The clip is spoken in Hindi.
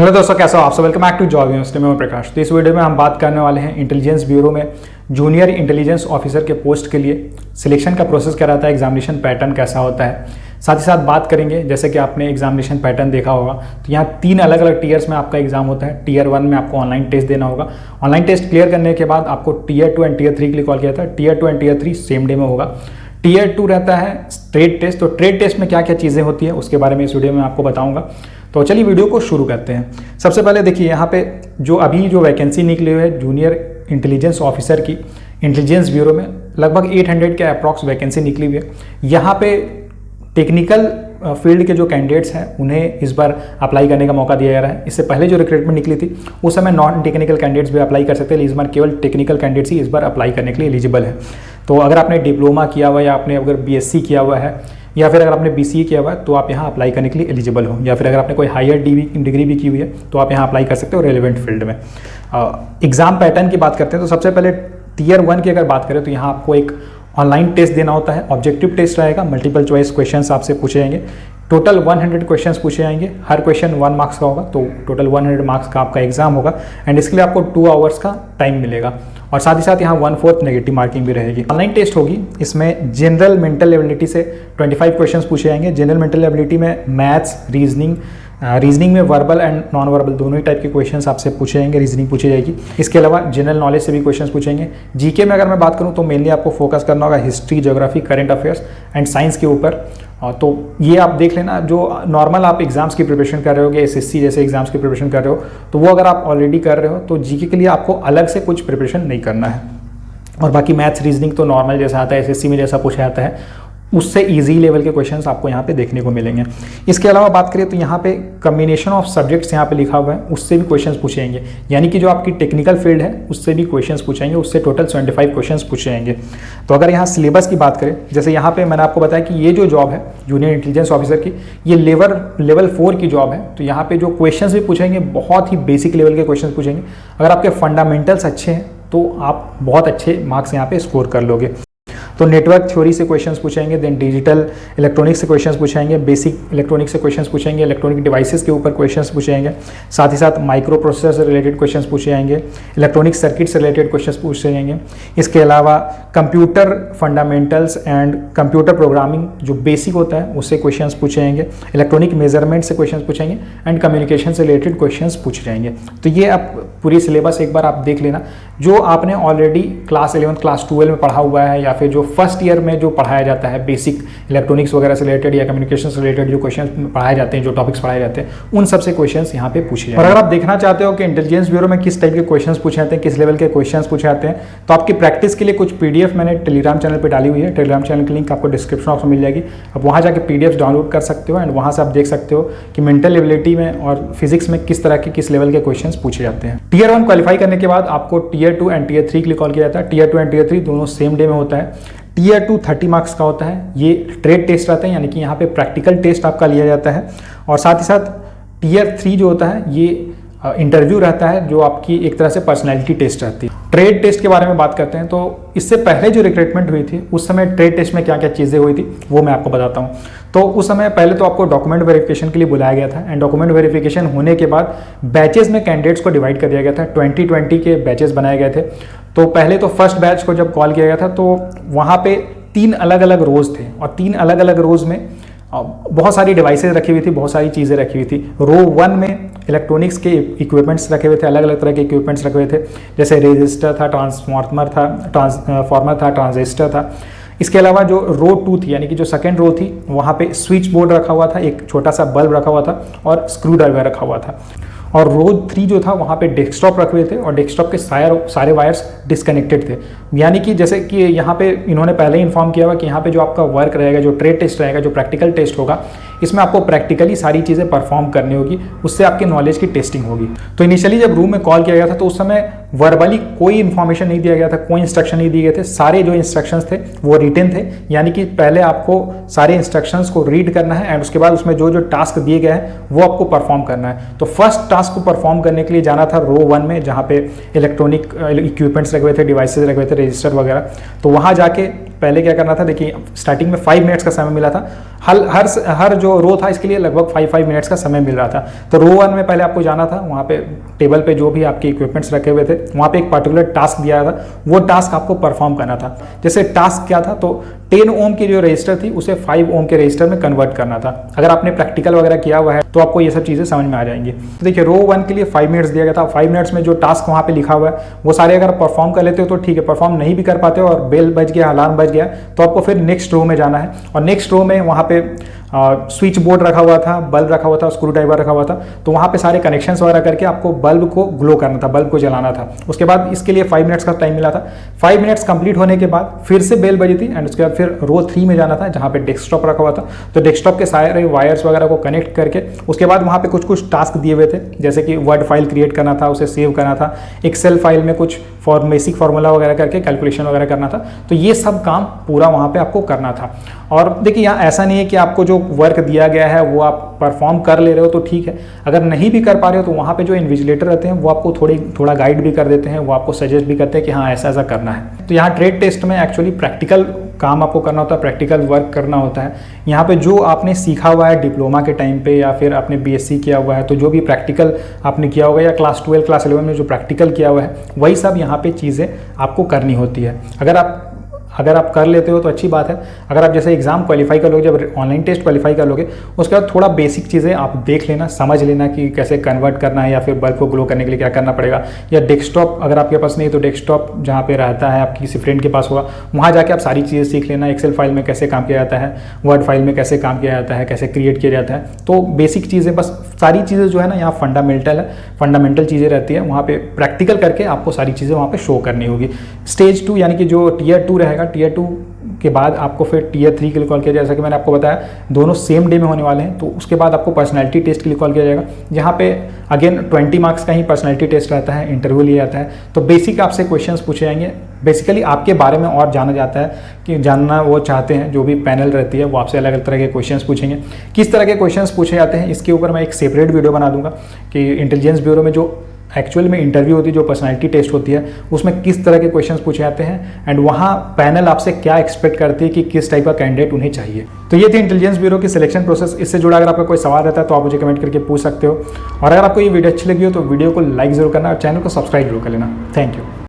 हेलो दोस्तों, कैसे हो आप सब। Welcome back to job university में प्रकाश। तो इस वीडियो में हम बात करने वाले हैं इंटेलिजेंस ब्यूरो में जूनियर इंटेलिजेंस ऑफिसर के पोस्ट के लिए सिलेक्शन का प्रोसेस क्या रहता है, एग्जामिनेशन पैटर्न कैसा होता है। साथ ही साथ बात करेंगे, जैसे कि आपने एग्जामिनेशन पैटर्न देखा होगा तो यहाँ 3 अलग अलग टीयर्स में आपका एग्जाम होता है। टीयर 1 में आपको ऑनलाइन टेस्ट देना होगा। ऑनलाइन टेस्ट क्लियर करने के बाद आपको टीयर 2 एंड टीयर 3 के लिए कॉल किया था। Tier 2 and tier 3 same day में होगा। टीयर 2 रहता है ट्रेड टेस्ट। तो ट्रेड टेस्ट में क्या क्या चीज़ें होती है उसके बारे में इस वीडियो में आपको बताऊंगा। तो चलिए वीडियो को शुरू करते हैं। सबसे पहले देखिए, यहाँ पे जो वैकेंसी निकली हुई है जूनियर इंटेलिजेंस ऑफिसर की इंटेलिजेंस ब्यूरो में, लगभग 800 के अप्रॉक्स वैकेंसी निकली हुई है। यहाँ पे टेक्निकल फील्ड के जो कैंडिडेट्स हैं उन्हें इस बार अप्लाई करने का मौका दिया जा रहा है। इससे पहले जो रिक्रूटमेंट निकली थी उस समय नॉन टेक्निकल कैंडिडेट्स भी अप्लाई कर सकते हैं, इस बार केवल टेक्निकल कैंडिडेट्स ही इस बार अप्लाई करने के लिए एलिजिबल है। तो अगर आपने डिप्लोमा किया हुआ है या आपने अगर बीएससी किया हुआ है या फिर अगर आपने बीसीए किया हुआ है तो आप यहाँ अप्लाई करने के लिए एलिजिबल हो, या फिर अगर आपने कोई हायर डिग्री भी की हुई है तो आप यहाँ अप्लाई कर सकते हो रेलेवेंट फील्ड में। एग्जाम पैटर्न की बात करते हैं तो सबसे पहले टीयर 1 की अगर बात करें तो यहाँ आपको एक ऑनलाइन टेस्ट देना होता है। ऑब्जेक्टिव टेस्ट रहेगा, मल्टीपल चॉइस क्वेश्चंस आपसे पूछे जाएंगे। टोटल 100 क्वेश्चंस पूछे जाएंगे, हर क्वेश्चन 1 मार्क्स का होगा, तो टोटल 100 मार्क्स का आपका एग्जाम होगा एंड इसके लिए आपको 2 आवर्स का टाइम मिलेगा। और साथ ही साथ यहाँ 1/4 नेगेटिव मार्किंग भी रहेगी। ऑनलाइन टेस्ट होगी, इसमें जनरल मेंटल एबिलिटी से 25 क्वेश्चंस पूछे जाएंगे। जनरल मेंटल एबिलिटी में मैथ्स, रीजनिंग में वर्बल एंड नॉन वर्बल दोनों ही टाइप के क्वेश्चंस आपसे पूछे जाएंगे, रीजनिंग पूछी जाएगी। इसके अलावा जनरल नॉलेज से भी क्वेश्चंस पूछेंगे। जीके में अगर मैं बात करूं तो मेनली आपको फोकस करना होगा history, geography, current affairs and science के ऊपर। तो ये आप देख लेना, जो नॉर्मल आप एग्जाम्स की प्रिपरेशन कर रहे हो, एसएससी जैसे एग्जाम्स की प्रिपरेशन कर रहे हो तो वो अगर आप ऑलरेडी कर रहे हो तो जीके के लिए आपको अलग से कुछ प्रिपरेशन नहीं करना है। और बाकी मैथ्स, रीजनिंग तो नॉर्मल जैसा आता है, एसएससी में जैसा पूछा जाता है उससे इजी लेवल के क्वेश्चंस आपको यहाँ पे देखने को मिलेंगे। इसके अलावा बात करें तो यहाँ पे कम्बिनेशन ऑफ सब्जेक्ट्स यहाँ पे लिखा हुआ है, उससे भी क्वेश्चंस पूछेंगे। यानी कि जो आपकी टेक्निकल फील्ड है उससे भी क्वेश्चंस पूछेंगे, उससे टोटल 75 क्वेश्चंस पूछे जाएंगे। तो अगर यहाँ सिलेबस की बात करें, जैसे यहाँ पे मैंने आपको बताया कि ये जो जॉब है जूनियर इंटेलिजेंस ऑफिसर की, ये लेवल 4 की जॉब है। तो यहाँ पे जो क्वेश्चंस भी पूछेंगे बहुत ही बेसिक लेवल के क्वेश्चन पूछेंगे। अगर आपके फंडामेंटल्स अच्छे हैं तो आप बहुत अच्छे मार्क्स यहाँ पे स्कोर कर लोगे। तो नेटवर्क थ्योरी से क्वेश्चंस पूछेंगे, देन डिजिटल इलेक्ट्रॉनिक्स से क्वेश्चंस पूछेंगे, बेसिक इलेक्ट्रॉनिक्स से क्वेश्चंस पूछेंगे, इलेक्ट्रॉनिक डिवाइसेस के ऊपर क्वेश्चंस पूछेंगे। साथ ही साथ माइक्रो प्रोसेसर से रिलेटेड क्वेश्चंस पूछे जाएंगे, इलेक्ट्रॉनिक सर्किट से रिलेटेड क्वेश्चंस पूछे जाएंगे। इसके अलावा computer fundamentals and computer programming जो बेसिक होता है उससे क्वेश्चंस पूछे जाएंगे, इलेक्ट्रॉनिक मेजरमेंट से क्वेश्चंस पूछेंगे एंड कम्युनिकेशन से रिलेटेड क्वेश्चंस पूछे जाएंगे। तो ये आप पूरी सिलेबस एक बार आप देख लेना, जो आपने ऑलरेडी क्लास 11 क्लास 12 में पढ़ा हुआ है या फिर जो फर्स्ट ईयर में जो पढ़ाया जाता है बेसिक इलेक्ट्रॉनिक्स वगैरह से रिलेटेड या कम्युनिकेशन से रिलेटेड जो क्वेश्चन पढ़ाए जाते हैं, जो टॉपिक्स पढ़ाए जाते हैं, उन सबसे क्वेश्चंस यहाँ पे पूछे जाते हैं। और अगर आप देखना चाहते हो कि इंटेलिजेंस ब्यूरो में किस टाइप के क्वेश्चंस पूछे जाते हैं, किस लेवल के क्वेश्चंस पूछे जाते हैं, तो आपकी प्रैक्टिस के लिए कुछ पीडीएफ मैंने टेलीग्राम चैनल पर डाली हुई है। टेलीग्राम चैनल की लिंक आपको डिस्क्रिप्शन बॉक्स में मिल जाएगी। आप वहाँ जाकर पीडीएफ डाउनलोड कर सकते हो एंड वहाँ से आप देख सकते हो कि मेंटल एबिलिटी में और फिजिक्स में किस तरह के किस लेवल के क्वेश्चंस पूछे जाते हैं। टीयर 1 क्वालिफाई करने के बाद आपको टीयर 2 एंड टीयर 3 के लिए कॉल किया जाता है। टीयर 2 एंड टीयर 3 दोनों सेम डे में होता है। टीयर 2 30 मार्क्स का होता है। ये ट्रेड टेस्ट रहता है, यानी कि यहाँ पे प्रैक्टिकल टेस्ट आपका लिया जाता है। और साथ ही साथ टीयर 3 जो होता है ये इंटरव्यू रहता है, जो आपकी एक तरह से पर्सनैलिटी टेस्ट रहती है। ट्रेड टेस्ट के बारे में बात करते हैं तो इससे पहले जो रिक्रूटमेंट हुई थी उस समय ट्रेड टेस्ट में क्या क्या चीज़ें हुई थी वो मैं आपको बताता हूँ। तो उस समय पहले तो आपको डॉक्यूमेंट वेरिफिकेशन के लिए बुलाया गया था एंड डॉक्यूमेंट वेरिफिकेशन होने के बाद बैचेस में कैंडिडेट्स को डिवाइड कर दिया गया था। 2020 के बैचेस बनाए गए थे। तो पहले तो फर्स्ट बैच को जब कॉल किया गया था तो वहाँ पे 3 अलग अलग रोज़ थे और 3 अलग अलग रोज़ में बहुत सारी डिवाइसेज रखी हुई थी, बहुत सारी चीज़ें रखी हुई थी। रो 1 में इलेक्ट्रॉनिक्स के इक्विपमेंट्स रखे हुए थे, अलग अलग तरह के इक्विपमेंट्स रखे हुए थे, जैसे रेजिस्टर था, ट्रांसफार्मर था, ट्रांजिस्टर था। इसके अलावा जो रो 2 थी, यानी कि जो सेकेंड रो थी, वहाँ पे स्विच बोर्ड रखा हुआ था, एक छोटा सा बल्ब रखा हुआ था और स्क्रू ड्राइवर रखा हुआ था। और रो 3 जो था वहाँ पे डेस्कटॉप रखे हुए थे और डेस्कटॉप के सारे वायर्स डिस्कनेक्टेड थे। यानी कि जैसे कि यहाँ पे इन्होंने पहले ही इन्फॉर्म किया हुआ कि यहाँ पे जो आपका वर्क रहेगा, जो ट्रेड टेस्ट रहेगा, जो प्रैक्टिकल टेस्ट होगा, इसमें आपको प्रैक्टिकली सारी चीज़ें परफॉर्म करनी होगी, उससे आपके नॉलेज की टेस्टिंग होगी। तो इनिशियली जब रूम में कॉल किया गया था तो उस समय वर्बली कोई इन्फॉर्मेशन नहीं दिया गया था, कोई इंस्ट्रक्शन नहीं दिए गए थे। सारे जो इंस्ट्रक्शंस थे वो रिटन थे, यानी कि पहले आपको सारे इंस्ट्रक्शंस को रीड करना है एंड उसके बाद उसमें जो जो टास्क दिए गए हैं वो आपको परफॉर्म करना है। तो फर्स्ट टास्क को परफॉर्म करने के लिए जाना था रो 1 में, जहाँ पे इलेक्ट्रॉनिक इक्विपमेंट्स रखे हुए थे, डिवाइसेज रखे हुए थे, रजिस्टर वगैरह। तो वहाँ जाके पहले क्या करना था, देखिए स्टार्टिंग में 5 मिनट्स का समय मिला था, हर जो रो था इसके लिए लगभग 5 मिनट्स का समय मिल रहा था। तो रो 1 में पहले आपको जाना था, वहाँ पे टेबल पे जो भी आपके इक्विपमेंट्स रखे हुए थे वहाँ पे एक पर्टिकुलर टास्क दिया था, वो टास्क आपको परफॉर्म करना था। जैसे टास्क क्या था, तो 10 ओम की जो रजिस्टर थी उसे 5 ओम के रजिस्टर में कन्वर्ट करना था। अगर आपने प्रैक्टिकल वगैरह किया हुआ है तो आपको ये सब चीज़ें समझ में आ जाएंगी। तो देखिए रो 1 के लिए 5 मिनट्स दिया गया था। 5 मिनट्स में जो टास्क वहाँ पे लिखा हुआ है वो सारे अगर परफॉर्म कर लेते हो तो ठीक है, परफॉर्म नहीं भी कर पाते हो और बेल बज गया, अलार्म बज गया, तो आपको फिर नेक्स्ट रो में जाना है। और नेक्स्ट रो में वहाँ पे स्विच बोर्ड रखा हुआ था, बल्ब रखा हुआ था, स्क्रू ड्राइवर रखा हुआ था, तो वहाँ पे सारे कनेक्शंस वगैरह करके आपको बल्ब को ग्लो करना था, बल्ब को जलाना था। उसके बाद इसके लिए 5 मिनट्स का टाइम मिला था। 5 मिनट्स कंप्लीट होने के बाद फिर से बेल बजी थी एंड उसके बाद फिर रो 3 में जाना था जहाँ पे डेस्कटॉप रखा हुआ था। तो डेस्कटॉप के सारे वायर्स वगैरह को कनेक्ट करके उसके बाद वहाँ पे कुछ टास्क दिए हुए थे, जैसे कि वर्ड फाइल क्रिएट करना था, उसे सेव करना था, एक्सेल फाइल में कुछ बेसिक फार्मूला वगैरह करके कैलकुलेशन वगैरह करना था। तो ये सब काम पूरा वहाँ पे आपको करना था। और देखिए यहाँ ऐसा नहीं है कि आपको जो वर्क दिया गया है वो आप परफॉर्म कर ले रहे हो तो ठीक है, अगर नहीं भी कर पा रहे हो तो वहाँ पे जो इन्विजिलेटर रहते हैं वो आपको थोड़ा गाइड भी कर देते हैं, वो आपको सजेस्ट भी करते हैं कि हाँ ऐसा ऐसा करना है। तो यहाँ ट्रेड टेस्ट में एक्चुअली प्रैक्टिकल काम आपको करना होता है, प्रैक्टिकल वर्क करना होता है। यहाँ पे जो आपने सीखा हुआ है डिप्लोमा के टाइम पे या फिर आपने बीएससी किया हुआ है, तो जो भी प्रैक्टिकल आपने किया होगा या क्लास 12 क्लास 11 में जो प्रैक्टिकल किया हुआ है वही सब यहाँ पे चीज़ें आपको करनी होती है। अगर आप कर लेते हो तो अच्छी बात है। अगर आप जैसे एग्जाम क्वालिफाई कर लोगे, जब ऑनलाइन टेस्ट क्वालिफाई कर लोगे, उसके बाद थोड़ा बेसिक चीज़ें आप देख लेना, समझ लेना कि कैसे कन्वर्ट करना है या फिर बल्ब को ग्लो करने के लिए क्या करना पड़ेगा। या डेस्कटॉप अगर आपके पास नहीं है तो डेस्कटॉप जहाँ पे रहता है आपकी किसी फ्रेंड के पास होगा, वहाँ जाके आप सारी चीज़ें सीख लेना। एक्सेल फाइल में कैसे काम किया जाता है, वर्ड फाइल में कैसे काम किया जाता है, कैसे क्रिएट किया जाता है। तो बेसिक चीज़ें, बस सारी चीज़ें जो है ना यहाँ फंडामेंटल चीज़ें रहती है। वहाँ पे प्रैक्टिकल करके आपको सारी चीज़ें वहाँ पे शो करनी होगी। स्टेज 2 यानी कि जो टियर 2 रहेगा, टियर 2 के बाद आपको फिर टियर 3 के लिए कॉल किया जाएगा। जैसा कि मैंने आपको बताया दोनों सेम डे में होने वाले हैं। तो उसके बाद आपको पर्सनैलिटी टेस्ट के लिए कॉल किया जाएगा, जहाँ पे अगेन 20 मार्क्स का ही पर्सनैलिटी टेस्ट रहता है, इंटरव्यू लिया जाता है। तो बेसिक आपसे क्वेश्चंस पूछे जाएंगे, बेसिकली आपके बारे में और जाना जाता है कि जानना वो चाहते हैं। जो भी पैनल रहती है वो आपसे अलग अलग तरह के क्वेश्चंस पूछेंगे। किस तरह के क्वेश्चंस पूछे जाते हैं इसके ऊपर मैं एक सेपरेट वीडियो बना दूंगा कि इंटेलिजेंस ब्यूरो में जो एक्चुअल में इंटरव्यू होती है, जो पर्सनैलिटी टेस्ट होती है, उसमें किस तरह के क्वेश्चंस पूछे जाते हैं एंड वहाँ पैनल आपसे क्या एक्सपेक्ट करती है कि किस टाइप का कैंडिडेट उन्हें चाहिए। तो ये थी इंटेलिजेंस ब्यूरो की सिलेक्शन प्रोसेस। इससे जुड़ा अगर आपका कोई सवाल रहता है तो आप मुझे कमेंट करके पूछ सकते हो। और अगर आपको ये वीडियो अच्छी लगी हो तो वीडियो को लाइक जरूर करना और चैनल को सब्सक्राइब जरूर कर लेना। Thank you.